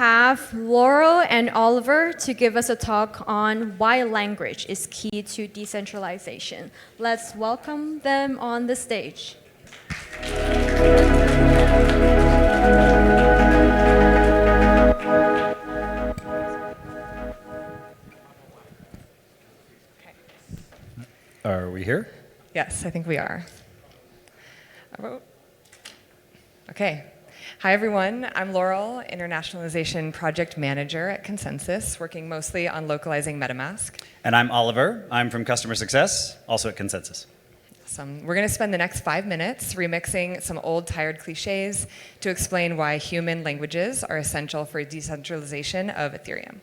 have Laurel and Oliver to give us a talk on why language is key to decentralization. Let's welcome them on the stage. Are we here? Yes, I think we are. Okay. Hi, everyone. I'm Laurel, Internationalization Project Manager at Consensus, working mostly on localizing MetaMask. And I'm Oliver. I'm from Customer Success, also at Consensus. We're going to spend the next 5 minutes remixing some old, tired cliches to explain why human languages are essential for decentralization of Ethereum.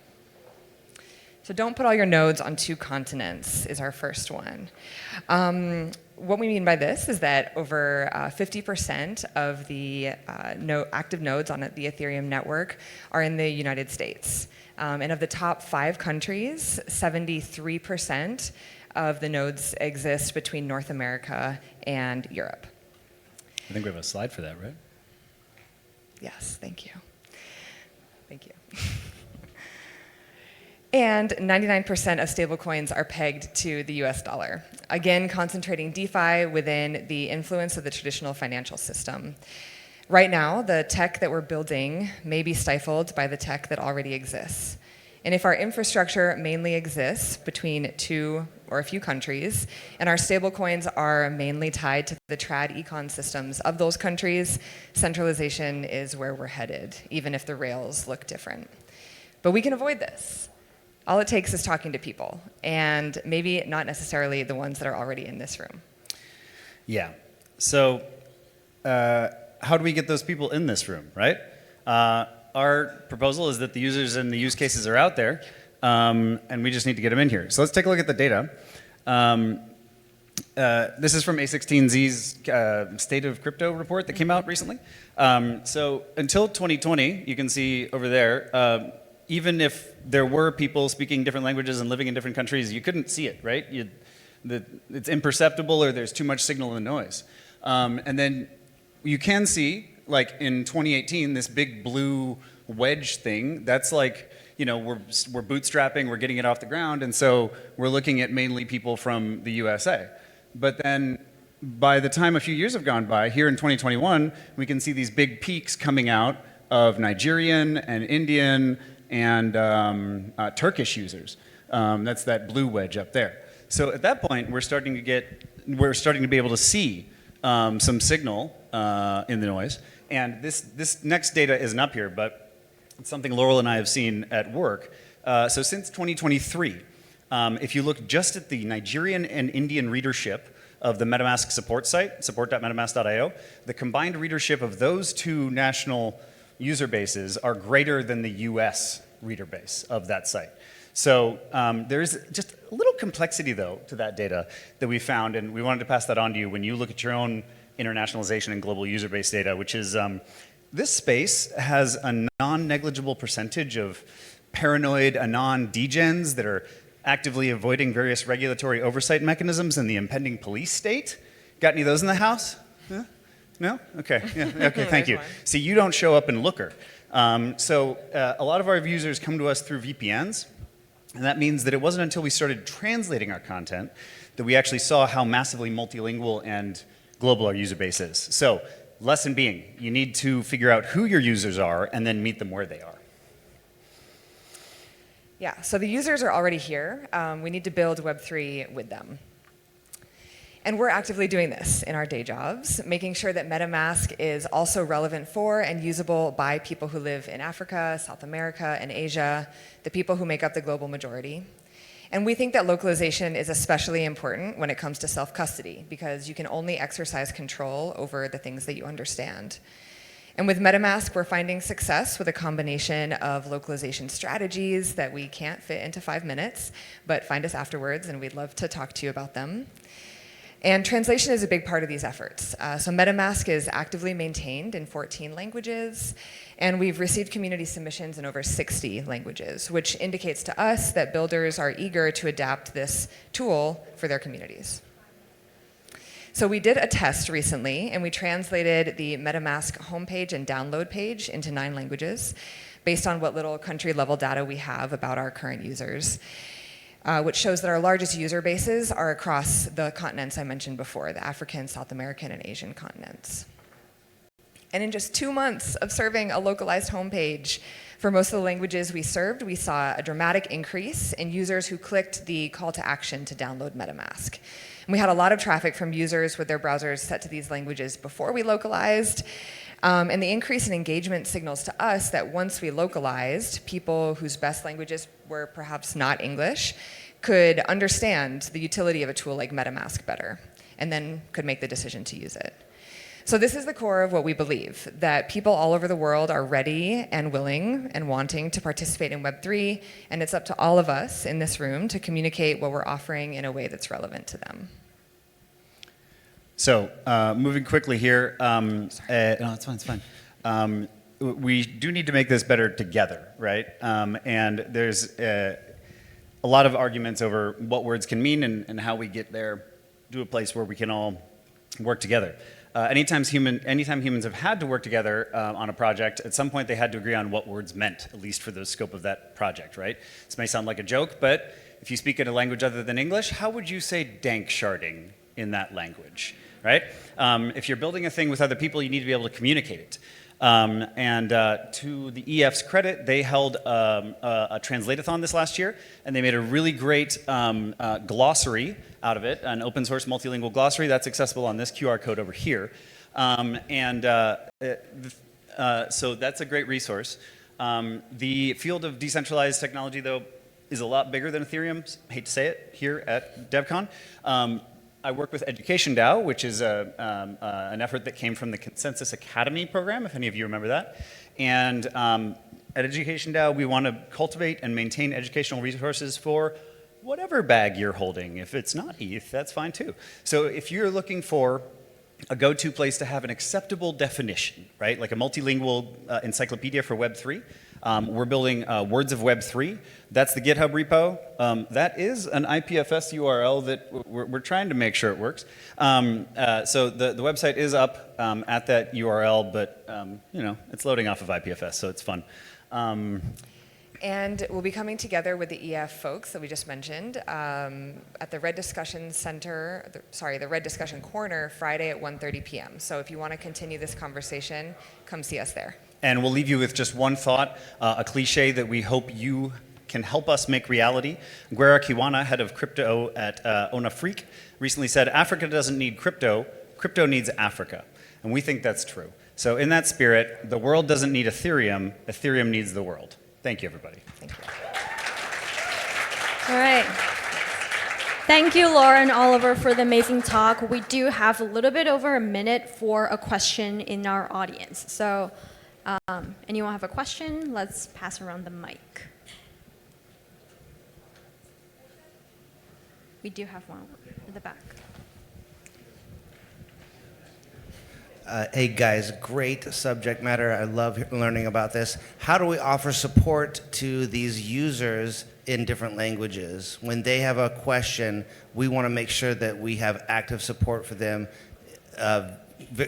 So don't put all your nodes on 2 continents is our first one. What we mean by this is that over 50% of the active nodes on the Ethereum network are in the United States. And of the top 5 countries, 73% of the nodes exist between North America and Europe. I think we have a slide for that, right? Yes, thank you. Thank you. And 99% of stablecoins are pegged to the US dollar, again concentrating DeFi within the influence of the traditional financial system. Right now, the tech that we're building may be stifled by the tech that already exists. And if our infrastructure mainly exists between 2 or a few countries, and our stablecoins are mainly tied to the trad econ systems of those countries, centralization is where we're headed, even if the rails look different. But we can avoid this. All it takes is talking to people, and maybe not necessarily the ones that are already in this room. Yeah. So how do we get those people in this room, right? Our proposal is that the users and the use cases are out there, and we just need to get them in here. So let's take a look at the data. This is from A16Z's State of Crypto report that came out recently. So until 2020, you can see over there, even if there were people speaking different languages and living in different countries, you couldn't see it, right? It's imperceptible, or there's too much signal and noise. And then you can see, like in 2018, this big blue wedge thing, that's like, you know, we're bootstrapping, we're getting it off the ground, and so we're looking at mainly people from the USA. But then by the time a few years have gone by, here in 2021, we can see these big peaks coming out of Nigerian and Indian and Turkish users. That's that blue wedge up there. So at that point, we're starting to be able to see some signal in the noise. And this next data isn't up here, but it's something Laurel and I have seen at work. So since 2023, if you look just at the Nigerian and Indian readership of the MetaMask support site, support.metamask.io, the combined readership of those 2 national user bases are greater than the US reader base of that site. So there's just a little complexity, though, to that data that we found, and we wanted to pass that on to you when you look at your own internationalization and global user base data, which is this space has a non-negligible percentage of paranoid anon degens that are actively avoiding various regulatory oversight mechanisms and the impending police state. Got any of those in the house? Huh? No? Okay. Yeah. Okay. Thank you. See, you don't show up in Looker. So a lot of our users come to us through VPNs, and that means that it wasn't until we started translating our content that we actually saw how massively multilingual and global our user base is. So lesson being, you need to figure out who your users are and then meet them where they are. Yeah, so the users are already here. We need to build Web3 with them. And we're actively doing this in our day jobs, making sure that MetaMask is also relevant for and usable by people who live in Africa, South America, and Asia, the people who make up the global majority. And we think that localization is especially important when it comes to self-custody, because you can only exercise control over the things that you understand. And with MetaMask, we're finding success with a combination of localization strategies that we can't fit into 5 minutes, but find us afterwards, and we'd love to talk to you about them. And translation is a big part of these efforts. So MetaMask is actively maintained in 14 languages, and we've received community submissions in over 60 languages, which indicates to us that builders are eager to adapt this tool for their communities. So we did a test recently, and we translated the MetaMask homepage and download page into 9 languages based on what little country-level data we have about our current users, which shows that our largest user bases are across the continents I mentioned before, the African, South American, and Asian continents. And in just 2 months of serving a localized homepage for most of the languages we served, we saw a dramatic increase in users who clicked the call to action to download MetaMask. And we had a lot of traffic from users with their browsers set to these languages before we localized. And the increase in engagement signals to us that once we localized, people whose best languages were perhaps not English could understand the utility of a tool like MetaMask better, and then could make the decision to use it. So this is the core of what we believe, that people all over the world are ready and willing and wanting to participate in Web3, and it's up to all of us in this room to communicate what we're offering in a way that's relevant to them. So moving quickly here, no, it's fine, it's fine. We do need to make this better together, right? And there's a lot of arguments over what words can mean and how we get there to a place where we can all work together. Anytime humans have had to work together on a project, at some point they had to agree on what words meant, at least for the scope of that project, right? This may sound like a joke, but if you speak in a language other than English, how would you say dank sharding in that language, right? If you're building a thing with other people, you need to be able to communicate it. To the EF's credit, they held a translate-a-thon this last year, and they made a really great glossary out of it, an open source multilingual glossary that's accessible on this QR code over here. So that's a great resource. The field of decentralized technology, though, is a lot bigger than Ethereum. I hate to say it here at Devcon. I work with Education DAO, which is an effort that came from the Consensus Academy program, if any of you remember that. And at Education DAO, we want to cultivate and maintain educational resources for whatever bag you're holding. If it's not ETH, that's fine too. So if you're looking for a go-to place to have an acceptable definition, right, like a multilingual encyclopedia for Web3, we're building Words of Web3. That's the GitHub repo. That is an IPFS URL that we're trying to make sure it works. So the website is up at that URL, but you know, it's loading off of IPFS, so it's fun. And we'll be coming together with the EF folks that we just mentioned at the Red Discussion Center, the Red Discussion Corner, Friday at 1:30 p.m. So if you want to continue this conversation, come see us there. And we'll leave you with just one thought, a cliche that we hope you can help us make reality. Guerra Kiwana, head of crypto at Onafrique, recently said, "Africa doesn't need crypto, crypto needs Africa." And we think that's true. So in that spirit, the world doesn't need Ethereum, Ethereum needs the world. Thank you, everybody. Thank you. All right. Thank you, Laura and Oliver, for the amazing talk. We do have a little bit over a minute for a question in our audience. So anyone have a question? Let's pass around the mic. We do have one in the back. Hey guys, great subject matter. I love learning about this. How do we offer support to these users in different languages? When they have a question, we want to make sure that we have active support for them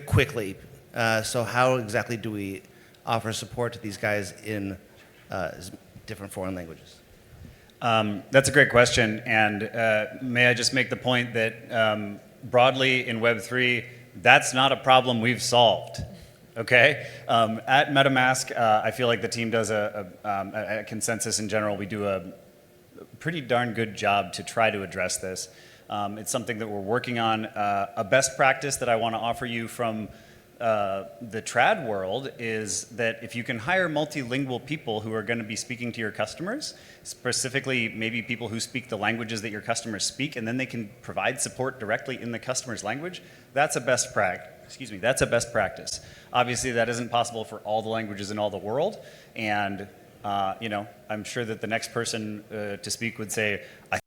quickly. So how exactly do we offer support to these guys in different foreign languages? That's a great question, and may I just make the point that broadly in Web3, that's not a problem we've solved, okay? At MetaMask, I feel like the team does a consensus in general. We do a pretty darn good job to try to address this. It's something that we're working on. A best practice that I want to offer you from the trad world is that if you can hire multilingual people who are going to be speaking to your customers, specifically maybe people who speak the languages that your customers speak, and then they can provide support directly in the customer's language, that's a best that's a best practice. Obviously, that isn't possible for all the languages in all the world, and you know, I'm sure that the next person to speak would say,